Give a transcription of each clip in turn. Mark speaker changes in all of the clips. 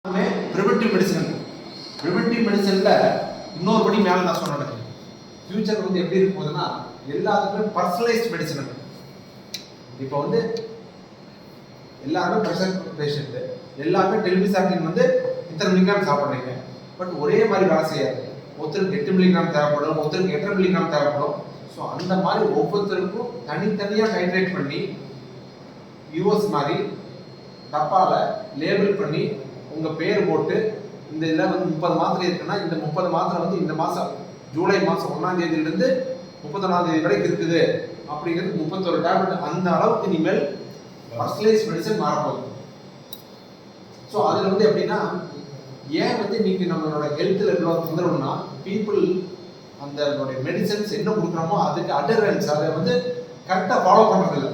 Speaker 1: Preventive medicine. Preventive மெடிசன்ல இன்னொரு படி மேலே நான் சொன்னேன். ஃபியூச்சர் வந்து எப்படி இருக்க போகுதுன்னா எல்லாத்துக்குமே பர்சனலைஸ்ட் மெடிசன் இருக்கு. இப்போ வந்து எல்லாருமே ப்ரெஷர் பேஷண்ட்டு, எல்லாருமே டெலிபிசாட்டின் வந்து இத்தனை மில்லிகிராம் சாப்பிட்றீங்க. பட் ஒரே மாதிரி வேலை செய்யாது. ஒருத்தருக்கு 8 மில்லிகிராம் தேவைப்படும், ஒருத்தருக்கு 8 மில்லிகிராம் தேவைப்படும். ஸோ அந்த மாதிரி ஒவ்வொருத்தருக்கும் தனித்தனியாக ஹைட்ரேட் பண்ணி யூஎஸ் மாதிரி டப்பாவில் லேபிள் பண்ணி உங்கள் பேர் போட்டு இந்த இதில் வந்து 30 மாத்திரை இருக்குன்னா இந்த 30 மாத்திரை வந்து இந்த மாதம் ஜூலை மாதம் 1ஆம் தேதியிலிருந்து 31ஆம் தேதி வரைக்கும் இருக்குது அப்படிங்கிறது 31 டேப்லெட். அந்த அளவுக்கு இனிமேல் பர்சனலைஸ் மெடிசன் மாறப்போகுது. ஸோ அதில் வந்து எப்படின்னா ஏன் வந்து இன்னைக்கு நம்மளோட ஹெல்த்தில் இவ்வளோ தொந்தரவுன்னா பீப்புள் அந்த மெடிசன்ஸ் என்ன கொடுக்குறோமோ அதுக்கு அடரன்ஸ் அதை வந்து கரெக்டாக ஃபாலோ பண்ணுறதில்ல.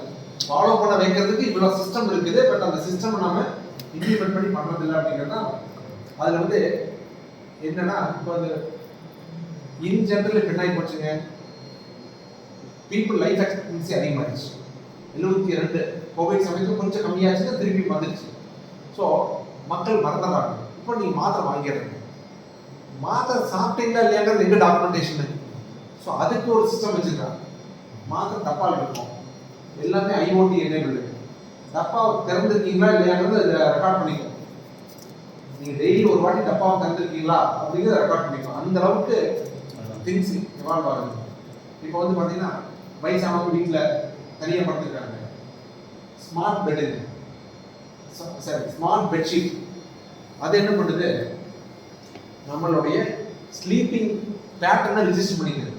Speaker 1: ஃபாலோ பண்ண வைக்கிறதுக்கு இவ்வளோ சிஸ்டம் இருக்குது. பட் அந்த சிஸ்டம் நம்ம இம்ப்ளிமெண்ட் பண்ணி பண்ணுறதில்லை அப்படிங்கிறது தான். அதில் வந்து என்னன்னா இப்போ அந்த இன் ஜெனரல் இப்போ என்ன ஆகி போச்சுங்க, பீப்புள் லைஃப் எக்ஸ்பெக்டன்சி அதிகமாகிடுச்சு. 72 கோவிட் சமயத்தில் கொஞ்சம் கம்மியாச்சுன்னா திருப்பி வந்துடுச்சு. ஸோ மக்கள் மறந்துடுறாங்க. இப்போ நீங்கள் மாத்திரை வாங்கிடுறீங்க, மாத்திரை சாப்பிட்டீங்களா இல்லையாங்கிறது எங்கே டாக்குமெண்டேஷனு. ஸோ அதுக்கு ஒரு சிஸ்டம் வச்சுருக்காங்க. மாத்திரை டப்பால் இருக்கும், எல்லாமே ஐஓடி எனேபிள். டப்பாவை திறந்துருக்கீங்களா இல்லையாங்கிறது ரெக்கார்ட் பண்ணிக்கணும். நீங்கள் டெய்லி ஒரு வாட்டி டப்பாவை திறந்துருக்கீங்களா அப்படிங்கிறத ரெக்கார்ட் பண்ணிக்கணும். அந்த அளவுக்கு திங்ஸ் எவால்வ் ஆகுது. இப்போ வந்து பார்த்தீங்கன்னா வயசானவங்க வீட்டில் தனியாக படுத்துருக்காங்க, ஸ்மார்ட் பெட்டு, சரி ஸ்மார்ட் பெட்ஷீட், அது என்ன பண்ணுது, நம்மளுடைய ஸ்லீப்பிங் பேட்டர்னை ரிஜிஸ்டர் பண்ணிக்குது.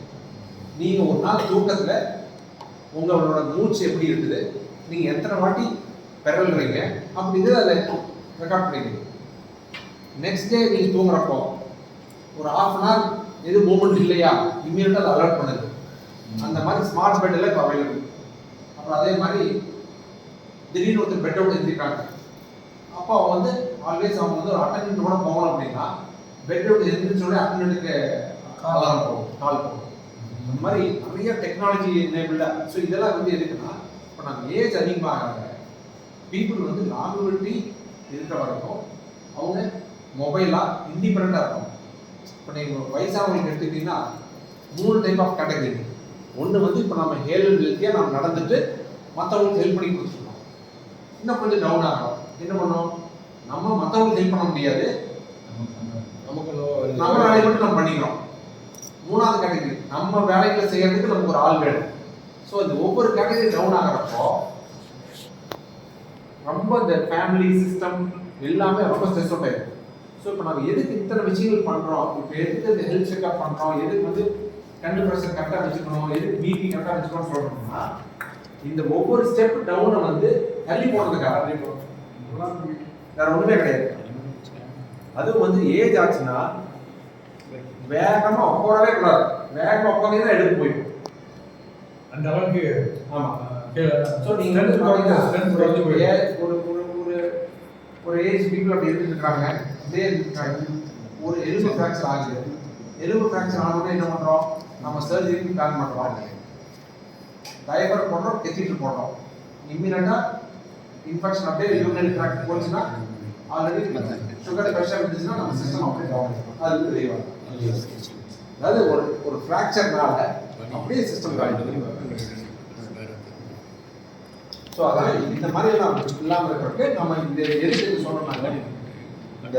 Speaker 1: நீங்கள் ஒரு நாள் தூக்கத்தில் உங்களோட மூச்சு எப்படி இருக்குது, நீங்கள் எத்தனை வாட்டி பெறல்றீங்க அப்படிங்கிறது அதை ரெக்கார்ட் பண்ணிக்குது. நெக்ஸ்ட் டே நீங்கள் தூங்குறப்போ ஒரு ½ எது மூமெண்ட் இல்லையா இம்மீடியட்டாக அதை அலர்ட் பண்ணுது. அந்த மாதிரி ஸ்மார்ட் பெட்டில் இப்போ அவைலபிள். அப்புறம் அதே மாதிரி திடீர்னு ஒருத்தர் பெட் அவுட் எழுந்திருக்காங்க, அப்போ அவங்க வந்து ஆல்வேஸ் அவங்க வந்து ஒரு அட்டெண்டன்ட் கூட போகணும் அப்படின்னா பெட் அவுட் எழுந்திரிச்சோடய அட்டெண்டன்ட்டுக்கு கால் போகும். அந்த மாதிரி நிறைய டெக்னாலஜி எனேபிள்டாக. ஸோ இதெல்லாம் வந்து எதுக்குன்னா இப்போ நம்ம ஏஜ் அதிகமாக பீப்புள் வந்து லாங்குவிட்டி இருக்கிற வரைக்கும் அவங்க மொபைலாக இண்டிபெண்ட்டாக இருக்கும். இப்போ நீங்கள் வயசானவங்களுக்கு எடுத்துக்கிட்டிங்கன்னா 3 டைப் ஆஃப் கேட்டகரி. ஒன்று வந்து இப்போ நம்ம ஹெல்த்தியாக நம்ம நடந்துட்டு மற்றவங்களுக்கு ஹெல்ப் பண்ணி கொடுத்துருக்கோம். இன்னும் கொஞ்சம் டவுன் ஆகும். என்ன பண்ணோம், நம்ம மற்றவங்களுக்கு ஹெல்ப் பண்ண முடியாது, நம்ம வேலையை மட்டும் நம்ம பண்ணிக்கிறோம். 3வது கேட்டகரி நம்ம வேலைகளை செய்யறதுக்கு நமக்கு ஒரு ஆள் வேணும். ஸோ இந்த ஒவ்வொரு கேட்டகரி டவுன் ஆகிறப்போ ரொம்ப இந்த ஃபேமிலி சிஸ்டம் எல்லாமே ரொம்ப ஸ்ட்ரெஸ் அவுட் ஆயிடும். ஸோ இப்போ நம்ம எதுக்கு இத்தனை விஷயங்கள் பண்ணுறோம், இப்போ எதுக்கு இந்த ஹெல்த் செக்அப் பண்ணுறோம், எதுக்கு வந்து கண்டு ப்ரெஷர் கரெக்டாக வச்சுக்கணும், எதுக்கு பிபி கரெக்டாக வச்சுக்கணும்னு சொல்கிறோம்னா இந்த ஒவ்வொரு ஸ்டெப் டவுனை வந்து தள்ளி போனதுக்காக வேற ஒன்றுமே கிடையாது. அதுவும் வந்து ஏஜ் ஆச்சுன்னா வேகமாக உட்காரவே கூடாது. வேகமாக உட்காந்தீங்கன்னா எடுத்து போயிடும் அந்த அளவுக்கு. ஆமாம். ஸோ நீங்கள் ஒரு ஏஜ் பீப்புள் அப்படி இருந்துருக்காங்க, இதே இருந்துருக்காங்க, ஒரு எலும்பு ஃப்ராக்சர் ஆகுது. எலும்பு ஃப்ராக்சர் ஆனோடனே என்ன பண்ணுறோம், நம்ம சர்ஜரிக்கு பிளான் பண்ணுறோம், டயபர் போடுறோம், கெத்திட்டு போடுறோம். இம்மீடியட்டாக இன்ஃபெக்ஷன் அப்படியே யூரினரி ட்ராக்ட் போச்சுன்னா ஆல்ரெடி சுகர் ப்ரெஷர் இருந்துச்சுன்னா நம்ம சிஸ்டம் அப்படியே டவுன் அது தெரியவாங்க. அதாவது ஒரு ஃப்ராக்சர்னால அப்படியே சிஸ்டம் ஸோ அதான் இந்த மாதிரி எல்லாம் இல்லாமல் இருக்கிறதுக்கு நம்ம இந்த எதுக்கு சொன்னோம்னாங்க இந்த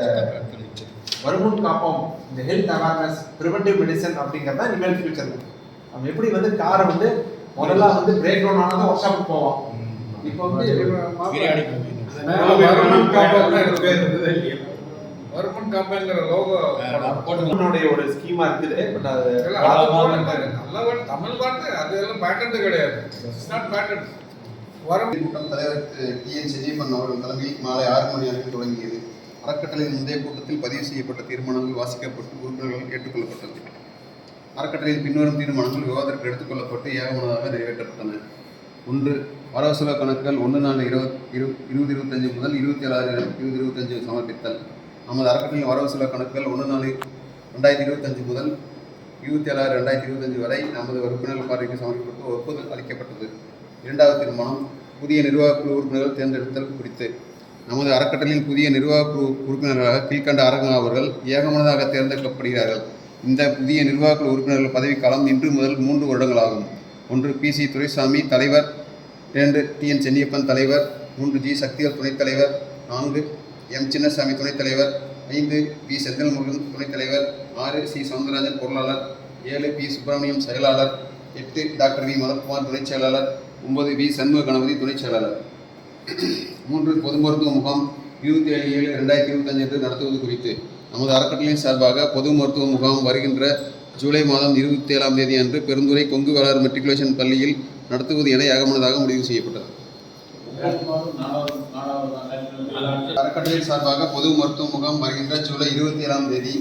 Speaker 1: வருமுன் காப்போம், இந்த ஹெல்த் அவேர்னஸ், ப்ரிவென்டிவ் மெடிசன் அப்படிங்கிறத இனிமேல் ஃபியூச்சரில் நம்ம எப்படி வந்து காரை வந்து முதல்ல வந்து பிரேக் டவுன் ஆனால் ஒர்க் ஷாப்புக்கு போவோம். இப்போ வந்து
Speaker 2: வருமுன் காப்பேங்கிற லோகோ
Speaker 1: போட்டனுடைய ஒரு ஸ்கீமா இருக்குது. பட் அது
Speaker 2: நல்ல தமிழ் வார்த்தை, அது எல்லாம் பேட்டன்ட் கிடையாது. It's not patent.
Speaker 3: கூட்டம் தலைவர் TN சென்னியப்பன் அவர்கள் தலைமையில் மாலை 6 மணி அளவில் தொடங்கியது. அறக்கட்டளையின் முந்தைய கூட்டத்தில் பதிவு செய்யப்பட்ட தீர்மானங்கள் வாசிக்கப்பட்டு உறுப்பினர்கள் கேட்டுக்கொள்ளப்பட்டது. அறக்கட்டளையின் பின்வரும் தீர்மானங்கள் விவாதத்திற்கு எடுத்துக்கொள்ளப்பட்டு ஏகமனதாக நிறைவேற்றப்பட்டன. 1. வரவு செலவு கணக்குகள் 1/4/2025 முதல் 27/6/2025 சமர்ப்பித்தல். நமது அறக்கட்டளையின் வரவு செலவு கணக்குகள் 1/4/2025 முதல் 27/6/2025 வரை நமது உறுப்பினர்கள் பார்வைக்கு சமர்ப்பிக்கப்பட்டு ஒப்புதல் அளிக்கப்பட்டது. 2வது தீர்மானம் புதிய நிர்வாகக்குழு உறுப்பினர்கள் தேர்ந்தெடுத்தல் குறித்து. நமது அறக்கட்டளையின் புதிய நிர்வாக குழு உறுப்பினர்களாக கீழ்கண்ட அரங்கா அவர்கள் ஏகமனதாக தேர்ந்தெடுக்கப்படுகிறார்கள். இந்த புதிய நிர்வாக குழு உறுப்பினர்கள் பதவிக்காலம் இன்று முதல் 3 வருடங்களாகும். 1. PC துரைசாமி தலைவர், 2. TN சென்னியப்பன் தலைவர், 3. G சக்திவேல் துணைத் தலைவர், 4. M சின்னசாமி துணைத் தலைவர், 5. P செந்தில்முருகன் துணைத் தலைவர், 6. C சவுந்தரராஜன் பொருளாளர், 7. P சுப்பிரமணியம் செயலாளர், 8. டாக்டர் V மதன்குமார் துணைச் செயலாளர், 9. V சண்முக கணபதி துணைச் செயலாளர். 3. பொது மருத்துவ முகாம் 27/7/2025 என்று நடத்துவது குறித்து நமது அறக்கட்டளையின் சார்பாக பொது மருத்துவ முகாம் வருகின்ற ஜூலை மாதம் 27ஆம் தேதி அன்று பெருந்துறை கொங்கு வேளாளர் மெட்ரிகுலேஷன் பள்ளியில் நடத்துவது என ஏகமனதாக முடிவு செய்யப்பட்டது. அறக்கட்டளையின் சார்பாக பொது மருத்துவ முகாம் வருகின்ற ஜூலை 27ஆம் தேதி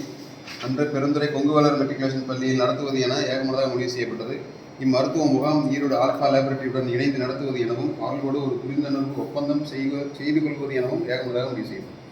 Speaker 3: அன்று பெருந்துறை கொங்கு வேளாளர் மெட்ரிகுலேஷன் பள்ளியில் நடத்துவது என ஏகமனதாக முடிவு செய்யப்பட்டது. இம்மருத்துவ முகாம் ஈரோடு ஆல்பா லேபரட்டரியுடன் இணைந்து நடத்துவது எனவும் அவர்களோடு ஒரு புரிந்துணர்வு ஒப்பந்தம் செய்து கொள்வது எனவும் ஏகமனதாக முடிவு செய்யப்பட்டது.